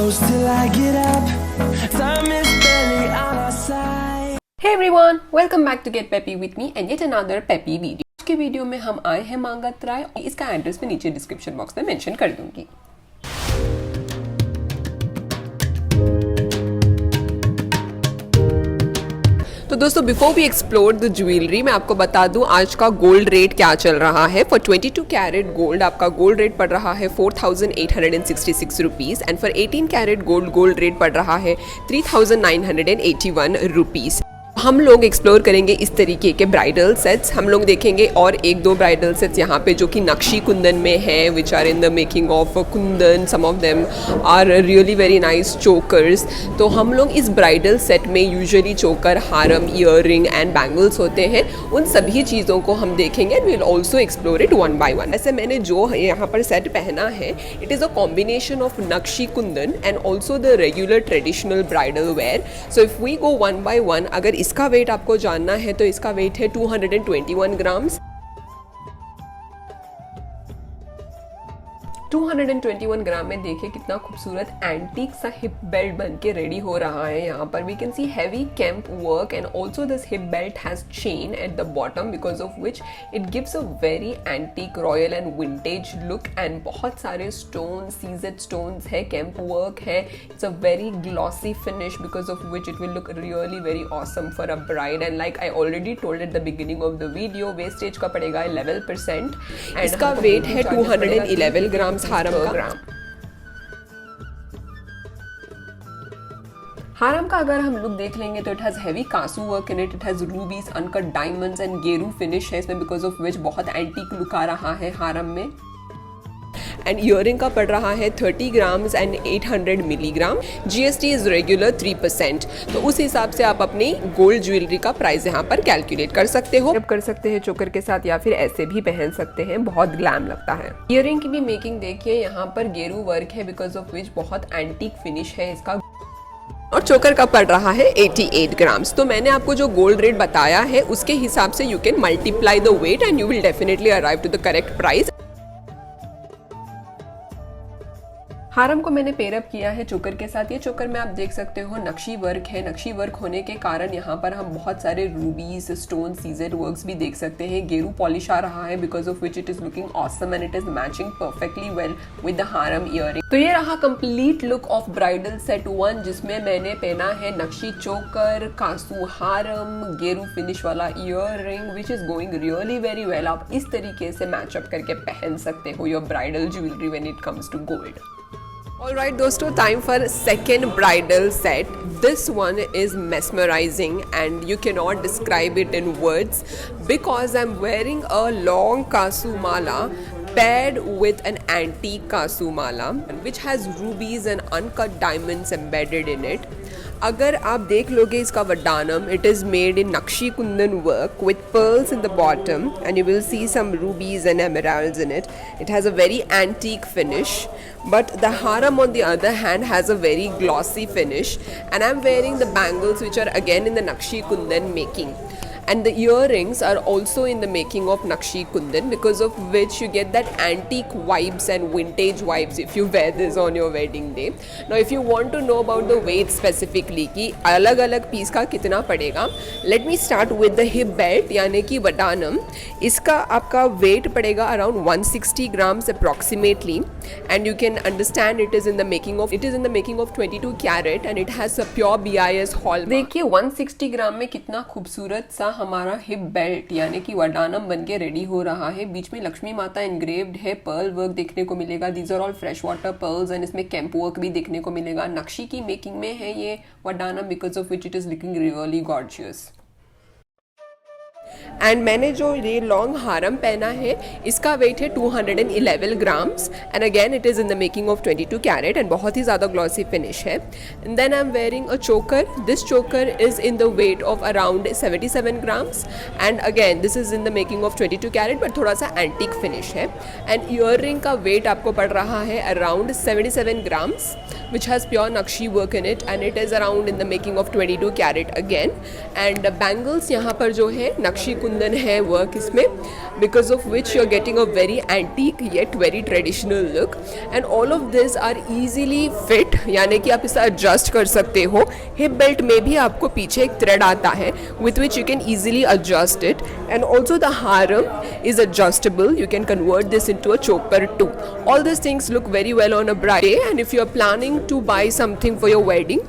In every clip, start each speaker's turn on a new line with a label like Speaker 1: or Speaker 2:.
Speaker 1: close till I get up. Time is barely on our side.
Speaker 2: Hey everyone, welcome back to Get Peppy with me and yet another peppy video. आज के video में हम आए हैं मांगत राय। इसका address मैं नीचे डिस्क्रिप्शन बॉक्स में मेंशन कर दूंगी। तो दोस्तों before we explore the jewellery मैं आपको बता दूं आज का गोल्ड रेट क्या चल रहा है। फॉर 22 कैरेट गोल्ड आपका गोल्ड रेट पड़ रहा है 4,866 rupees and for 18 carat gold rate पड़ रहा है 3,981 रुपीज़। हम लोग एक्सप्लोर करेंगे इस तरीके के ब्राइडल सेट्स। हम लोग देखेंगे और एक दो ब्राइडल सेट्स यहाँ पे जो कि नक्शी कुंदन में है, which are in the making of kundan. Some of them are really very nice chokers. तो हम लोग इस ब्राइडल सेट में यूजुअली चोकर, हारम, ईयररिंग एंड बैंगल्स होते हैं। उन सभी चीज़ों को हम देखेंगे and will also explore it one by one. ऐसे मैंने जो यहाँ पर सेट पहना है it is a combination of नक्शी kundan and also the regular traditional bridal wear. So if we go one by one, अगर इसका वेट आपको जानना है तो इसका वेट है 221 ग्राम्स। 221 ग्राम में देखिए कितना खूबसूरत एंटीक सा हिप बेल्ट बन के रेडी हो रहा है। यहाँ पर we can see heavy camp work and also this hip belt has chain at the bottom because of which it gives a very antique royal and vintage look and बहुत सारे stone, CZ stones है, camp work है। It's a very glossy finish because of which it will look really very awesome for a bride and like I already told at the beginning of the video wastage का पड़ेगा 11% and इसका weight है 211 ग्राम हारम का। हारम का अगर हम look देख लेंगे तो it has heavy kasu work in it has रूबीज, uncut diamonds and गेरू फिनिश है इसमें बिकॉज ऑफ विच बहुत एंटीक लुक आ रहा है हारम में। एंड ईयरिंग का पड़ रहा है 30 grams and 800 milligram. GST is regular 3%। तो उस हिसाब से आप अपनी गोल्ड ज्वेलरी का प्राइस यहाँ पर कैलकुलेट कर सकते हो। कर सकते हैं चोकर के साथ या फिर ऐसे भी पहन सकते हैं, बहुत ग्लैम लगता है। ईयरिंग की भी मेकिंग देखिए, यहाँ पर गेरू वर्क है बिकॉज ऑफ विच बहुत एंटीक फिनिश है इसका। और चोकर का पड़ रहा है 88 ग्राम्स। तो मैंने आपको जो गोल्ड रेट बताया है उसके हिसाब से you can multiply the weight and you will definitely arrive to the correct price. Haram को मैंने पेयरअप किया है चोकर के साथ। ये चोकर में आप देख सकते हो नक्शी वर्क है। नक्शी वर्क होने के कारण यहाँ पर हम बहुत सारे रूबीज, स्टोन, सीजेड वर्क्स भी देख सकते हैं। गेरू पॉलिश आ रहा है because of which it is looking awesome and it is matching perfectly well with the haram earring. तो ये रहा complete look of bridal set 1 जिसमें मैंने पहना है नक्शी चोकर, कासू हारम, गेरू फिनिश वाला earring which is going really very well. आप इस तरीके से मैचअप करके पहन सकते हो your bridal jewellery when it comes to gold. Alright दोस्तों, time for second bridal set. This one is mesmerizing and you cannot describe it in words because I'm wearing a long kasu mala paired with an antique kasu mala which has rubies and uncut diamonds embedded in it. अगर आप देख लोगे इसका vaddanam, it is made in nakshi kundan work with pearls in the bottom and you will see some rubies and emeralds in it. It has a very antique finish but the haram on the other hand has a very glossy finish and I'm wearing the bangles which are again in the Nakshi Kundan making. And the earrings are also in the making of Nakshi Kundan because of which you get that antique vibes and vintage vibes if you wear this on your wedding day. Now if you want to know about the weight specifically कि अलग अलग piece का कितना पड़ेगा, let me start with the hip belt यानी कि वडानम। इसका आपका वेट पड़ेगा around 160 grams approximately and you can understand it is in the making of 22 carat and it has a pure BIS hallmark। देखिए 160 ग्राम में कितना खूबसूरत सा हमारा हिप बेल्ट यानी कि वडानम बन के रेडी हो रहा है। बीच में लक्ष्मी माता इनग्रेव्ड है, पर्ल वर्क देखने को मिलेगा। These are all fresh water pearls and इसमें कैंप वर्क भी देखने को मिलेगा। नक्शी की मेकिंग में है ये vaddanam because of which it is looking really gorgeous. And मैंने जो ये लॉन्ग हारम पहना है इसका वेट है 211 grams and again it is in the making of 22 carat and बहुत ही ज़्यादा ग्लॉसी फिनिश है। And then I am wearing a choker. This choker is in the weight of around 77 grams and again this is in the making of 22 carat but थोड़ा सा antique finish है। And earring का weight आपको पड़ रहा है around 77 grams which has pure Nakshi work in it and it is around in the making of 22 carat again. And bangles यहाँ पर जो है नक्शी कुंदन है वर्क इसमें, because of which you are getting a very antique yet very traditional look, and all of this are easily fit, यानी कि आप इसे एडजस्ट कर सकते हो। हिप बेल्ट में भी आपको पीछे एक थ्रेड आता है with which you can easily adjust it, and also the haram is adjustable. You can convert this into a choker too. All these things look very well on a bride, and if you are planning to buy something for your wedding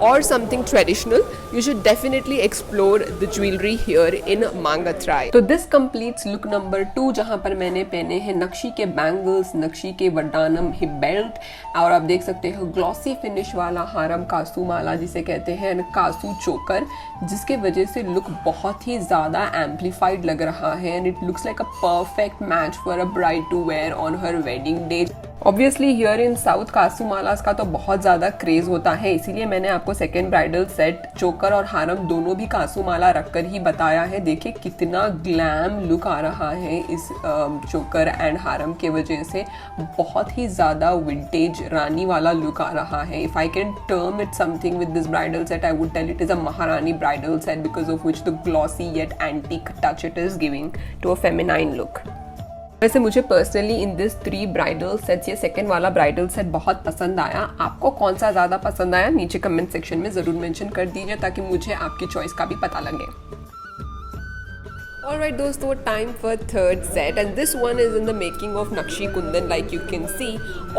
Speaker 2: or something traditional, you should definitely explore the jewelry here in Mangathrai. तो this completes look number 2, जहाँ पर मैंने पहने हैं नक्शी के bangles, नक्शी के वड्डानम hip belt, और आप देख सकते हो ग्लॉसी फिनिश वाला हारम कासू माला जिसे कहते हैं, कासू चोकर, जिसके वजह से लुक बहुत ही ज़्यादा एम्पलीफाइड लग रहा है, and it looks like a perfect match for a bride to wear on her wedding day. Obviously here in south kasu malas का तो बहुत ज़्यादा क्रेज़ होता है, इसीलिए मैंने आपको सेकेंड ब्राइडल सेट चोकर और हारम दोनों भी कासू माला रखकर ही बताया है। देखिए कितना ग्लैम लुक आ रहा है इस चोकर एंड हारम के वजह से, बहुत ही ज़्यादा विंटेज रानी वाला लुक आ रहा है। If I can term it something with this bridal set, I would tell it is a maharani bridal set because of which the glossy yet antique touch it is giving to a feminine look. वैसे मुझे personally in this 3 bridal sets ये second वाला bridal set बहुत पसंद आया। आपको कौन सा ज़्यादा पसंद आया नीचे कमेंट सेक्शन में ज़रूर मेंशन कर दीजिए ताकि मुझे आपकी चॉइस का भी पता लगे। Alright दोस्तों, time for third set, and this one is in the making of Nakshi Kundan. Like you can see,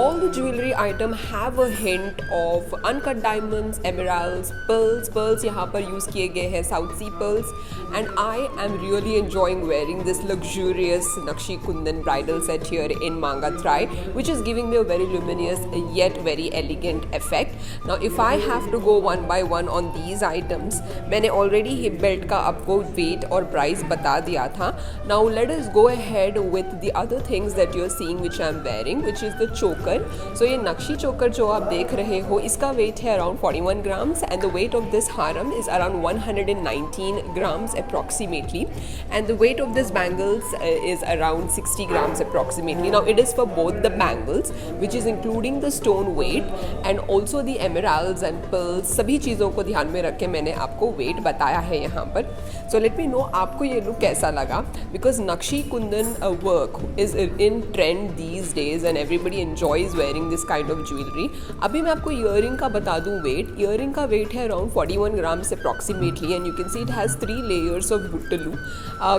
Speaker 2: all the jewelry item have a hint of uncut diamonds, emeralds, pearls. Pearls यहाँ पर use किए गए हैं South Sea pearls, and I am really enjoying wearing this luxurious Nakshi Kundan bridal set here in Mangathrai, which is giving me a very luminous yet very elegant effect. Now if I have to go one by one on these items, मैंने already hip belt का आपको weight और price बता दिया था। Now let us go ahead with the other things that you are seeing which I am wearing, which is the choker. So ये नक्शी चोकर जो आप देख रहे हो, इसका weight है around 41 grams, and the weight of this haram is around 119 grams approximately, and the weight of this bangles is around 60 grams approximately. Now it is for both the bangles, which is including the stone weight and also the emeralds and pearls, सभी चीज़ों को ध्यान में रख के मैंने आपको weight बताया है यहाँ पर। So let me know आपको ये look कैसा लगा, because nakshi kundan work is in trend these days and everybody enjoys wearing this kind of jewellery. अभी मैं आपको ईयरिंग का बता दूं वेट। ईयरिंग का वेट है around 41 grams approximately, and you can see it has 3 layers of guttalu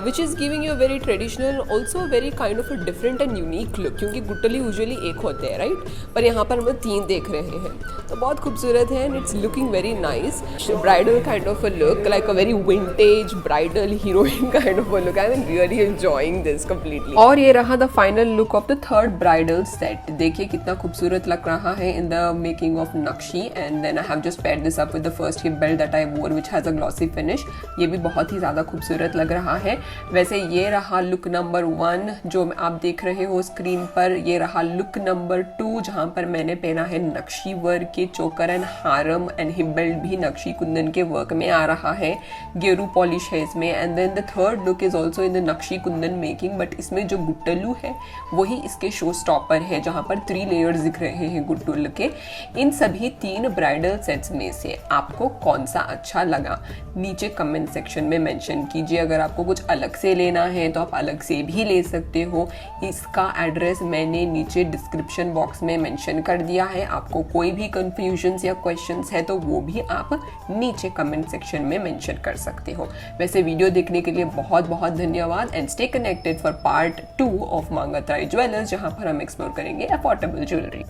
Speaker 2: which is giving you very traditional also very kind of a different and unique look, क्योंकि guttali usually एक होते हैं right, पर यहाँ पर हम 3 देख रहे हैं, तो बहुत खूबसूरत है and it's looking very nice. Bridal kind of a look, like a very vintage bridal heroine kind of a look. I am really enjoying this completely. और ये रहा the final look of the third bridal set. देखिए कितना खूबसूरत लग रहा है in the making of नक्शी, and then I have just paired this up with the first hip belt that I wore which has a glossy finish. ये भी बहुत ही ज़्यादा खूबसूरत लग रहा है। वैसे ये रहा लुक नंबर 1 जो आप देख रहे हो स्क्रीन पर। ये रहा लुक नंबर 2 जहाँ पर मैंने पहना है नक्शी वर्क के चोकर and Haram, and hip belt भी नक्शी कुंदन के वर्क में आ रहा है, गेरू पॉलिश है इसमें। And then the third look is also in the नक्शी कुंदन मेकिंग, बट इसमें जो गुट्टलू है वही इसके शो स्टॉपर है, जहाँ पर 3 लेयर्स दिख रहे हैं गुट्टलू के। इन सभी 3 ब्राइडल सेट्स में से आपको कौन सा अच्छा लगा नीचे कमेंट सेक्शन में मेंशन कीजिए। अगर आपको कुछ अलग से लेना है तो आप अलग से भी ले सकते हो। इसका एड्रेस मैंने नीचे डिस्क्रिप्शन बॉक्स में मेंशन कर दिया है। आपको कोई भी कंफ्यूजन्स या क्वेश्चंस है तो वो भी आप नीचे कमेंट सेक्शन में मेंशन कर सकते हो। वैसे वीडियो देखने के लिए बहुत बहुत धन्यवाद, and stay connected for part 2 of Mangathai jewellers, जहां पर हम एक्सप्लोर करेंगे अफोर्डेबल ज्वेलरी।